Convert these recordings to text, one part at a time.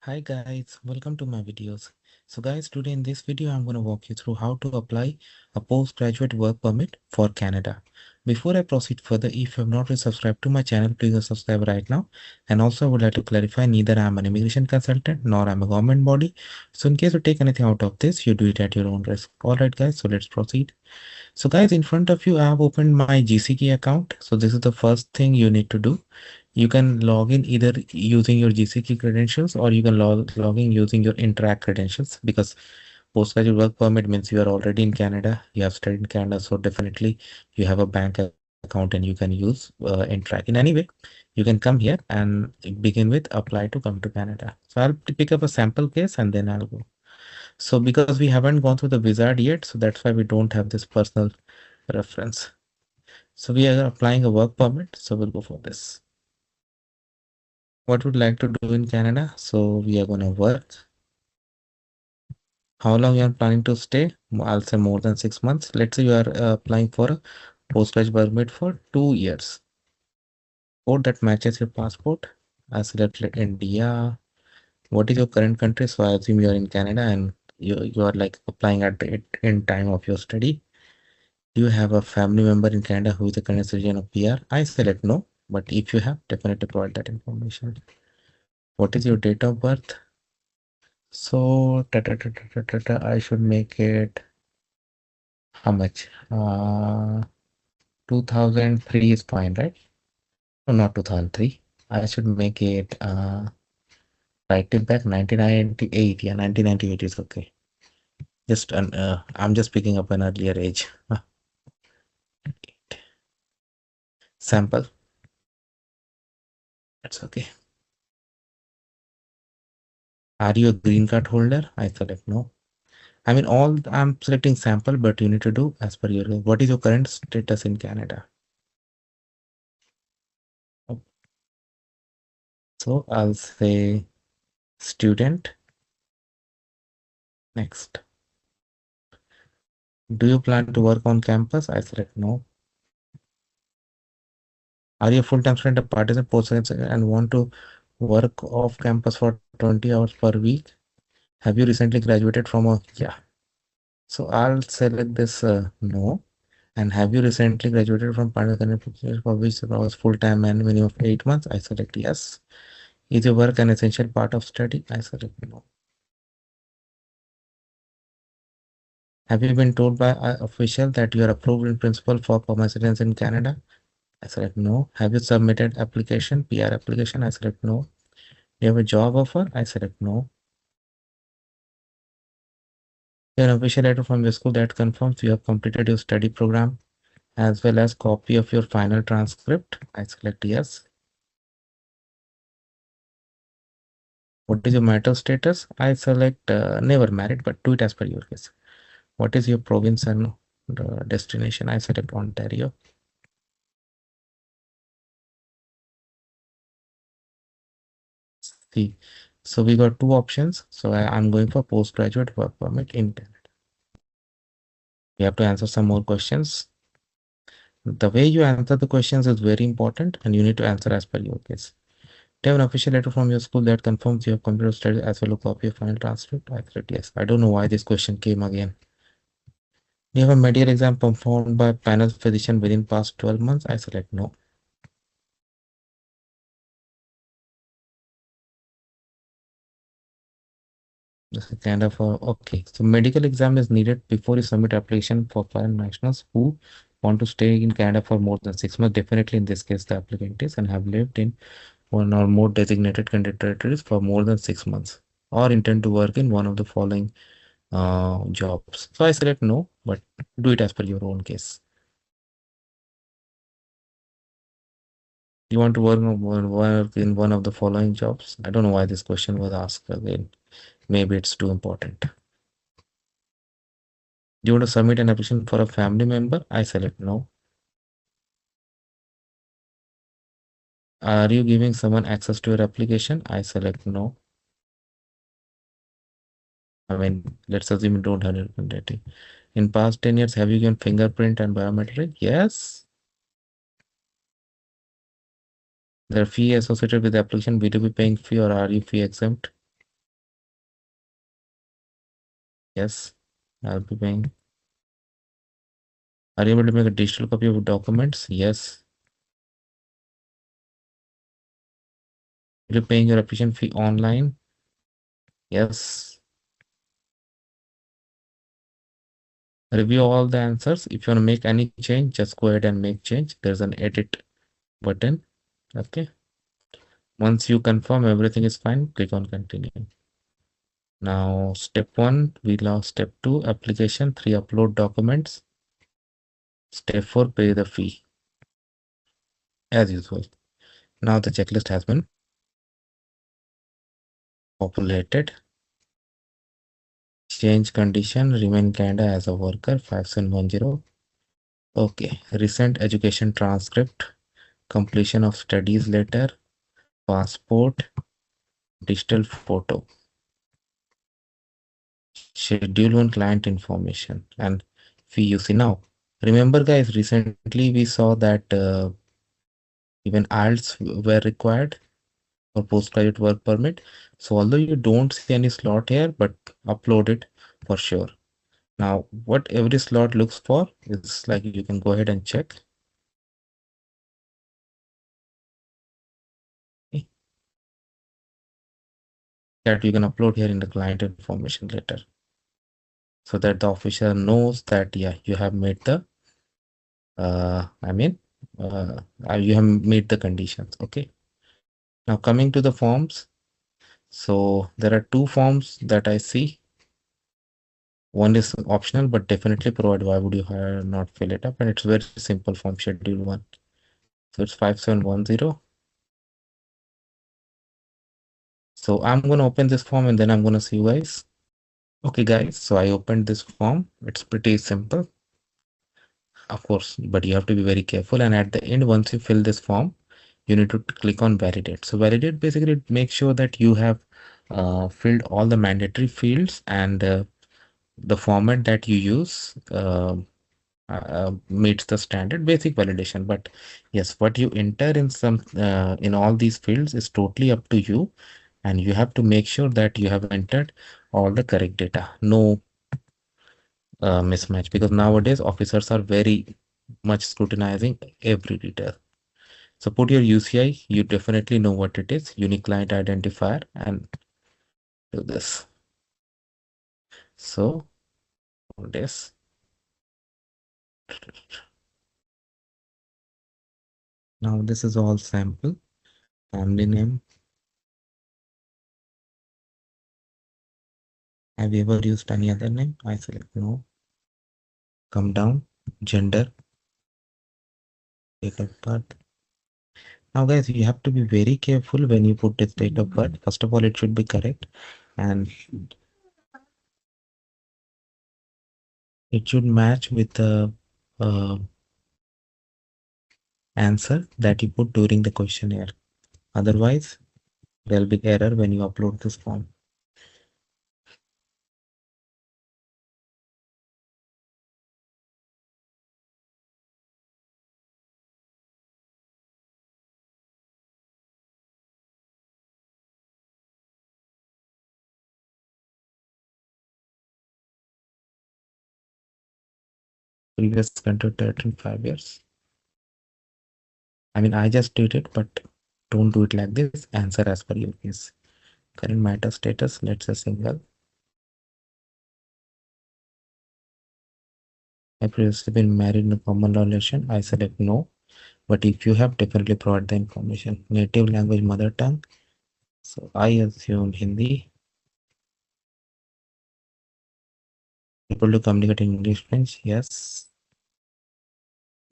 Hi guys, welcome to my videos. So guys, today in this video I'm going to walk you through how to apply a postgraduate work permit for Canada. Before I proceed further, if you have not yet subscribed to my channel, please subscribe right now. And also I would like to clarify, neither I am an immigration consultant nor I'm a government body. So in case you take anything out of this, you do it at your own risk. Alright guys, so let's proceed. So guys, in front of you, I have opened my GCK account. So this is the first thing you need to do. You can log in either using your GCK credentials or you can log in using your Interact credentials, because postgraduate work permit means you are already in Canada. You have studied in Canada. So definitely you have a bank account and you can use Interact. In any way, you can come here and begin with apply to come to Canada. So I'll pick up a sample case and then I'll go. So because we haven't gone through the wizard yet, so that's why we don't have this personal reference. So we are applying a work permit. So we'll go for this. What would like to do in Canada? So we are going to work. How long you are planning to stay? I'll say more than 6 months. Let's say you are applying for a postgraduate permit for 2 years. Or that matches your passport. I select India. What is your current country? So I assume you are in Canada and you are like applying at it in time of your study. Do you have a family member in Canada who is a Canadian citizen or PR? I select no, but if you have, definitely provide that information. What is your date of birth? So I should make it how much? 2003 is fine, right? No, not 2003. I should make it write it back 1998. Yeah, 1998 is okay. Just I'm just picking up an earlier age. Sample. That's okay. Are you a green card holder? I select no. I mean, all I'm selecting sample, but you need to do as per your, what is your current status in Canada? So I'll say student. Next. Do you plan to work on campus? I select no. Are you a full-time student, a partisan, post-secondary, and want to work off campus for 20 hours per week? Have you recently graduated from a, yeah. So I'll select this no. And have you recently graduated from partisan for which was full-time and minimum of 8 months? I select yes. Is your work an essential part of study? I select no. Have you been told by an official that you are approved in principle for permanent residence in Canada? I select no. Have you submitted application, PR application? I select no. Do you have a job offer? I select no. You have an official letter from your school that confirms you have completed your study program, as well as copy of your final transcript. I select yes. What is your marital status? I select never married, but do it as per your case. What is your province and destination? I select Ontario. See, so we got two options. So I'm going for postgraduate work permit in Canada. You have to answer some more questions. The way you answer the questions is very important, and you need to answer as per your case. Do you have an official letter from your school that confirms you have completed studies as well as a copy of final transcript? I select yes. I don't know why this question came again. Do you have a medical exam performed by panel physician within past 12 months? I select no. This is kind of okay. So medical exam is needed before you submit application for foreign nationals who want to stay in Canada for more than 6 months. Definitely in this case, the applicant is and have lived in one or more designated country territories for more than 6 months or intend to work in one of the following jobs. So I select no, but do it as per your own case. You want to work in one of the following jobs? I don't know why this question was asked again. Maybe it's too important. Do you want to submit an application for a family member? I select no. Are you giving someone access to your application? I select no. I mean, let's assume you don't have your identity. In past 10 years, have you given fingerprint and biometric? Yes. There are fee associated with the application. Will you be paying fee or are you fee exempt? Yes, I'll be paying. Are you able to make a digital copy of documents? Yes. Are you paying your application fee online? Yes. Review all the answers. If you want to make any change, just go ahead and make change. There's an edit button. Okay. Once you confirm everything is fine, click on continue. Now, step 1, we lost step 2, application, 3, upload documents. Step 4, pay the fee. As usual. Now the checklist has been populated. Change condition, remain Canada as a worker, 5710. Okay, recent education transcript, completion of studies letter, passport, digital photo, schedule 1 client information, and fee you see now. Remember guys, recently we saw that even IELTS were required for postgraduate work permit. So although you don't see any slot here, but upload it for sure. Now, what every slot looks for is like you can go ahead and check. Okay, that you can upload here in the client information letter so that the officer knows that, yeah, you have made the, I mean, you have made the conditions. Okay. Now coming to the forms. So there are two forms that I see. One is optional, but definitely provide. Why would you not fill it up? And it's very simple form, schedule 1. So it's 5710. So I'm going to open this form and then I'm going to see you guys. Okay, guys. So I opened this form. It's pretty simple, of course, but you have to be very careful. And at the end, once you fill this form, you need to click on validate. So validate basically makes sure that you have filled all the mandatory fields and the format that you use meets the standard basic validation. But yes, what you enter in some in all these fields is totally up to you, and you have to make sure that you have entered all the correct data. No mismatch, because nowadays officers are very much scrutinizing every detail. So put your UCI, you definitely know what it is, unique client identifier, and do this. So this. Now this is all sample. Family name. Have you ever used any other name? I select no. Come down. Gender. Date of birth. Now guys, you have to be very careful when you put this date of birth. First of all, it should be correct, and it should match with the uh, answer that you put during the questionnaire. Otherwise, there'll be error when you upload this form. Previous country 5 years. I mean, I just did it, but don't do it like this. Answer as per your case. Current matter status, let's say single. I previously been married in a common law relation. I select no. But if you have, definitely provide the information. Native language, mother tongue. So I assume Hindi. Able to communicate in English, French? Yes.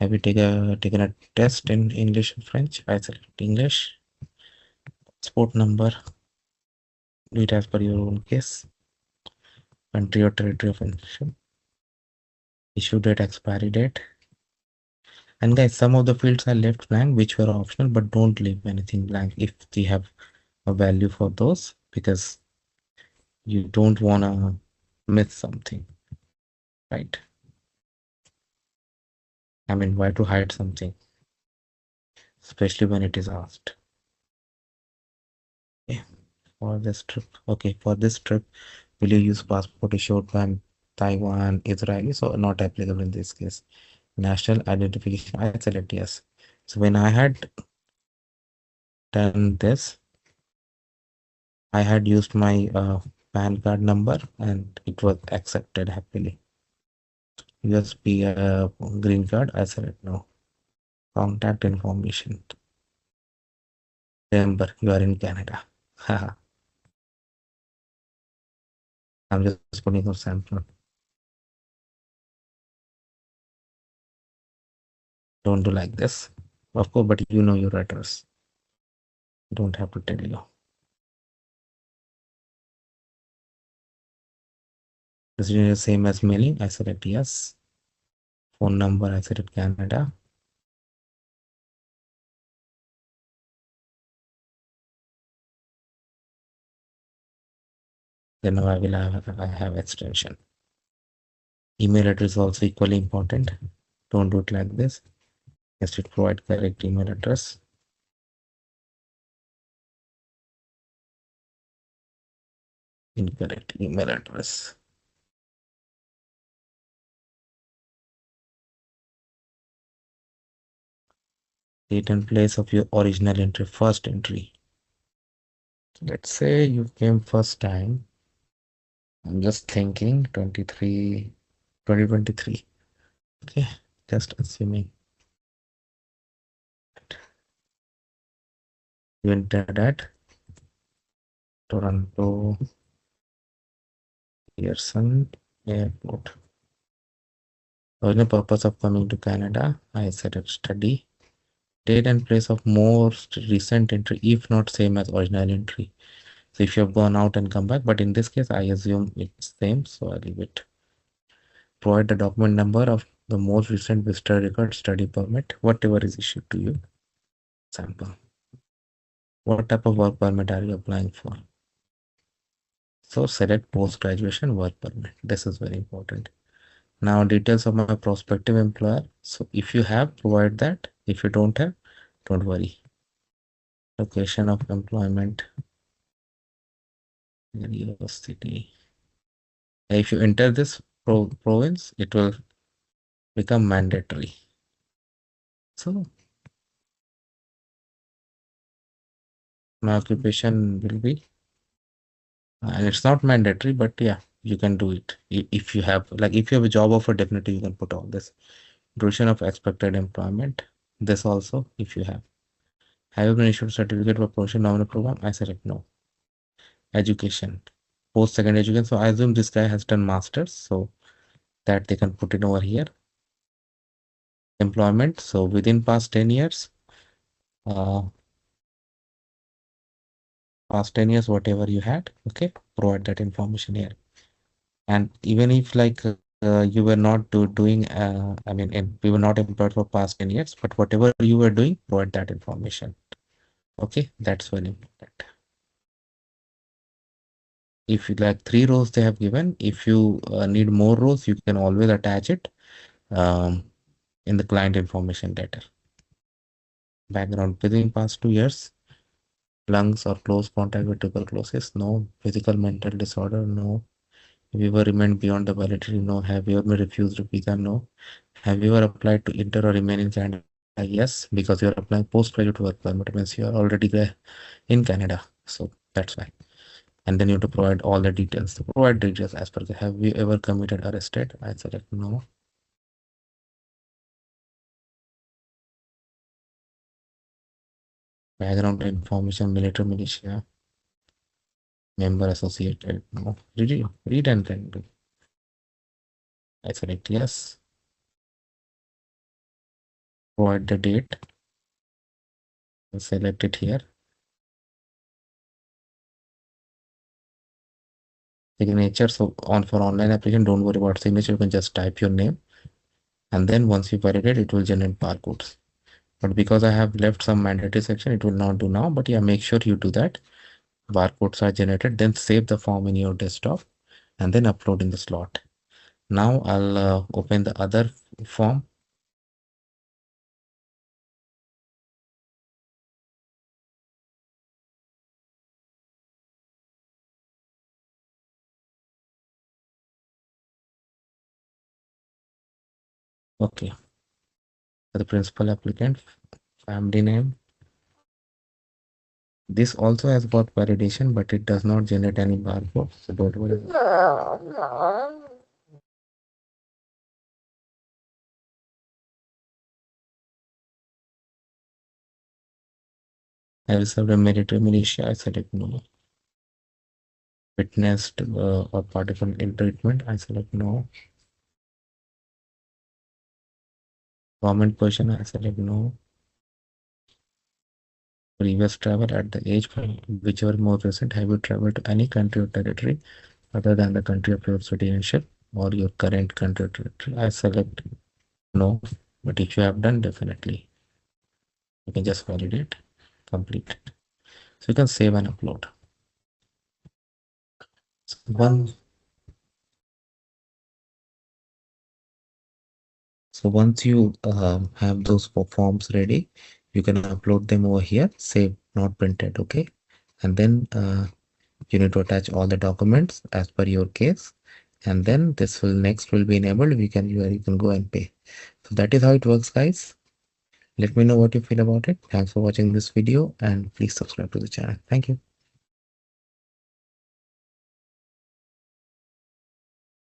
Have you taken a test in English and French? I select English. Passport number. Do it as per your own case. Country or territory of interest. Issue date, expiry date. And guys, some of the fields are left blank, which were optional, but don't leave anything blank if they have a value for those, because you don't wanna miss something, right? I mean, why to hide something, especially when it is asked. Okay, for this trip. Okay, for this trip, Will you use passport issued by Taiwan, Israeli? So not applicable in this case. National identification, I select yes. So when I had done this, I had used my PAN card number and it was accepted happily. USB green card, I select no. Contact information. Remember, you are in Canada. I'm just putting some sample. Don't do like this. Of course, but you know your address. Don't have to tell you. This is the same as mailing. I select yes. Phone number, I select Canada. Then I have extension. Email address also equally important. Don't do it like this. Instead, provide correct email address. Incorrect email address. Date and place of your original entry, first entry. Let's say you came first time. I'm just thinking 2023. Okay, just assuming. You entered at Toronto Pearson Airport. Original purpose of coming to Canada, I said it study. Date and place of most recent entry, if not same as original entry. So if you have gone out and come back, but in this case, I assume it's same, so I'll leave it. Provide the document number of the most recent visitor record, study permit, whatever is issued to you. Sample. What type of work permit are you applying for? So select post-graduation work permit. This is very important. Now details of my prospective employer. So if you have, provide that. If you don't have, don't worry. Location of employment, university. If you enter this province, it will become mandatory. So my occupation will be, and it's not mandatory, but yeah, you can do it. If you have, like, if you have a job offer, definitely you can put all this. Duration of expected employment, this also, if you have. Have you been issued certificate for promotion nominal program? I select no. Education, post-secondary education. So I assume this guy has done masters, so that they can put it over here. Employment, so within past 10 years, uh, whatever you had, okay, provide that information here. And even if like you were not doing, I mean, we were not employed for past 10 years, but whatever you were doing, provide that information. Okay, that's very important. If you like 3 rows they have given, if you need more rows, you can always attach it in the client information letter. Background within past 2 years, lungs or close contact with tuberculosis, no. Physical mental disorder, no. Have you ever remained beyond the validity, no. Have you ever refused a visa, no. Have you ever applied to enter or remain in Canada? Yes, because you are applying postgraduate work permit, means you are already there in Canada, so that's why. And then you have to provide all the details. To provide details as per the, have you ever committed arrested? I select no. Background information, military, militia, member associated, no. Did you read and then do? I select yes. Provide the date. Select it here. Signature. So on for online application, don't worry about signature. You can just type your name, and then once you validate, it will generate barcodes. But because I have left some mandatory section, it will not do now. But yeah, make sure you do that. Barcodes are generated. Then save the form in your desktop, and then upload in the slot. Now I'll open the other form. Okay, for the principal applicant, family name. This also has got validation, but it does not generate any barcode. So don't worry. Have you served a military militia? I select no. Witnessed or particle ill treatment? I select no. Government person? I select no. Previous travel at the age from whichever more recent, have you traveled to any country or territory other than the country of your citizenship or your current country or territory? I select no, but if you have done, definitely you can just validate, complete it. So you can save and upload. So once you have those forms ready, you can upload them over here, save, not printed, okay? And then you need to attach all the documents as per your case, and then this will next will be enabled. You can go and pay. So that is how it works, guys. Let me know what you feel about it. Thanks for watching this video, and please subscribe to the channel. Thank you.